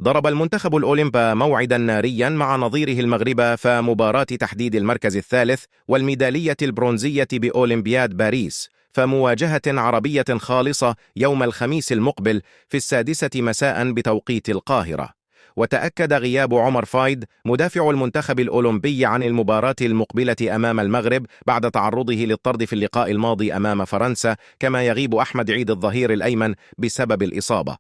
ضرب المنتخب الأولمبي موعدا ناريا مع نظيره المغرب في مباراة تحديد المركز الثالث والميدالية البرونزية بأولمبياد باريس، فمواجهة عربية خالصة يوم الخميس المقبل في 6 مساء بتوقيت القاهرة. وتأكد غياب عمر فايد مدافع المنتخب الأولمبي عن المباراة المقبلة أمام المغرب بعد تعرضه للطرد في اللقاء الماضي أمام فرنسا، كما يغيب أحمد عيد الظهير الأيمن بسبب الإصابة.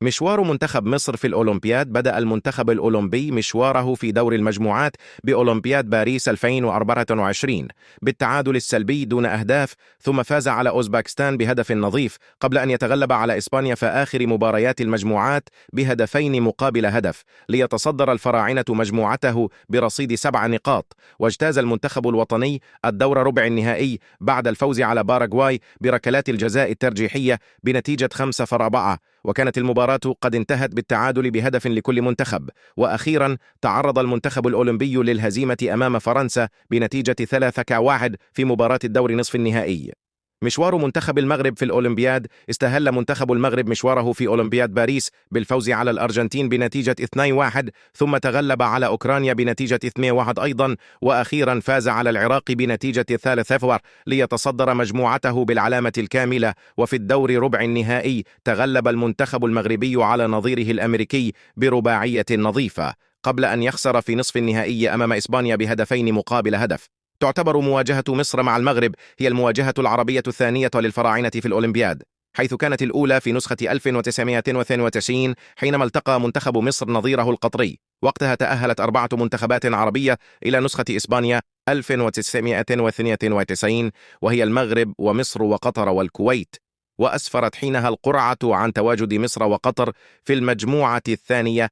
مشوار منتخب مصر في الأولمبياد: بدأ المنتخب الأولمبي مشواره في دور المجموعات بأولمبياد باريس 2024 بالتعادل السلبي دون أهداف، ثم فاز على أوزباكستان بهدف نظيف قبل أن يتغلب على إسبانيا في آخر مباريات المجموعات بهدفين مقابل هدف، ليتصدر الفراعنة مجموعته برصيد 7 نقاط. واجتاز المنتخب الوطني الدور ربع النهائي بعد الفوز على باراغواي بركلات الجزاء الترجيحية بنتيجة 5-4، وكانت المباراة قد انتهت بالتعادل بهدف لكل منتخب. وأخيرا تعرض المنتخب الأولمبي للهزيمة أمام فرنسا بنتيجة 3-1 في مباراة الدور نصف النهائي. مشوار منتخب المغرب في الأولمبياد: استهل منتخب المغرب مشواره في أولمبياد باريس بالفوز على الأرجنتين بنتيجة 2-1، ثم تغلب على أوكرانيا بنتيجة 2-1 أيضا، وأخيرا فاز على العراق بنتيجة 3-0 ليتصدر مجموعته بالعلامة الكاملة. وفي الدور ربع النهائي تغلب المنتخب المغربي على نظيره الأمريكي برباعية نظيفة قبل أن يخسر في نصف النهائي أمام إسبانيا بهدفين مقابل هدف. تعتبر مواجهة مصر مع المغرب هي المواجهة العربية الثانية للفراعنة في الأولمبياد، حيث كانت الأولى في نسخة 1992 حينما التقى منتخب مصر نظيره القطري. وقتها تأهلت 4 منتخبات عربية إلى نسخة إسبانيا 1992، وهي المغرب ومصر وقطر والكويت، وأسفرت حينها القرعة عن تواجد مصر وقطر في المجموعة الثانية